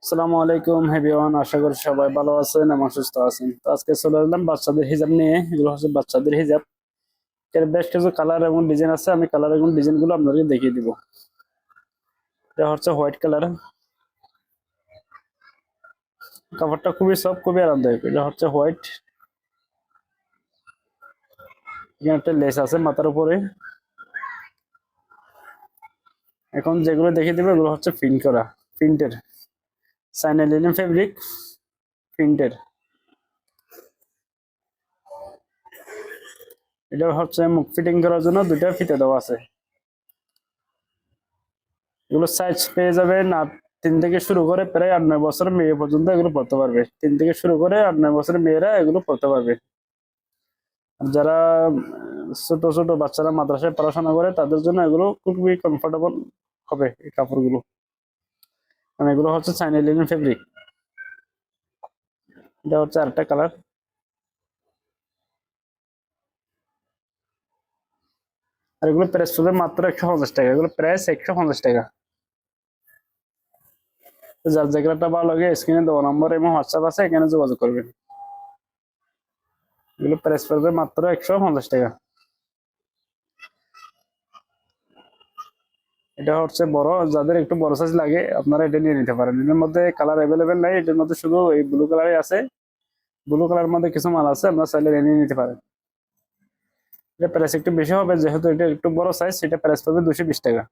আসসালামু আলাইকুম এভরিওয়ান, আশা করি সবাই ভালো আছেন এবং সুস্থ আছেন। তো আজকে চলে এলাম বাচ্চাদের হিজাব নিয়ে। এগুলো হচ্ছে বাচ্চাদের হিজাব। এর বেশ কিছু কালার এবং ডিজাইন আছে, আমি কালার এবং ডিজাইন গুলো আপনাদেরকে দেখিয়ে দিব। এটা হচ্ছে হোয়াইট কালার, কাপড়টা খুবই সফট, খুবই আরামদায়ক। এটা হচ্ছে হোয়াইট, এখানে একটা লেস আছে মাথার উপরে। এখন যেগুলো দেখিয়ে দিব এগুলো হচ্ছে প্রিন্ট করা, প্রিন্টের চাইনা লিনেন ফেব্রিক, প্রিন্টের। এটা হচ্ছে মুখ ফিটিং করার জন্য দুইটা ফিতে দেওয়া আছে। এগুলো সাইজ পেয়ে যাবেন 3 থেকে শুরু করে প্রায় 8-9 বছর মেয়ে পর্যন্ত এগুলো পড়তে পারবে। 3 থেকে শুরু করে 8-9 বছরের মেয়েরা এগুলো পড়তে পারবে। আর যারা ছোট ছোট বাচ্চারা মাদ্রাসায় পড়াশোনা করে তাদের জন্য এগুলো খুবই কমফোর্টেবল হবে এই কাপড়গুলো। মানে এগুলো হচ্ছে চাইনা লিনেন ফেব্রিক। এটা হচ্ছে আরেকটা কালার। আর এগুলো প্রাইস পড়বে মাত্র 150 টাকা। এগুলো প্রাইস 150 টাকা। যার যেগুলোটা ভালো লাগে স্ক্রিনে দেওয়া নম্বর এবং হোয়াটসঅ্যাপ আছে, এখানে যোগাযোগ করবেন। এগুলো প্রাইস পড়বে মাত্র 150 টাকা। এটা হচ্ছে বড়, যাদের একটু বড় সাইজ লাগে আপনারা এটা নিয়ে নিতে পারেন। এটার মধ্যে কালার অ্যাভেলেবেল নাই, এটার মধ্যে শুধু এই ব্লু কালারই আছে। ব্লু কালার মধ্যে কিছু মাল আছে, আপনারা চাইলে নিয়ে নিতে পারেন। এটা প্রাইস একটু বেশি হবে যেহেতু এটা একটু বড় সাইজ। এটা প্রাইস পড়বে 220 টাকা।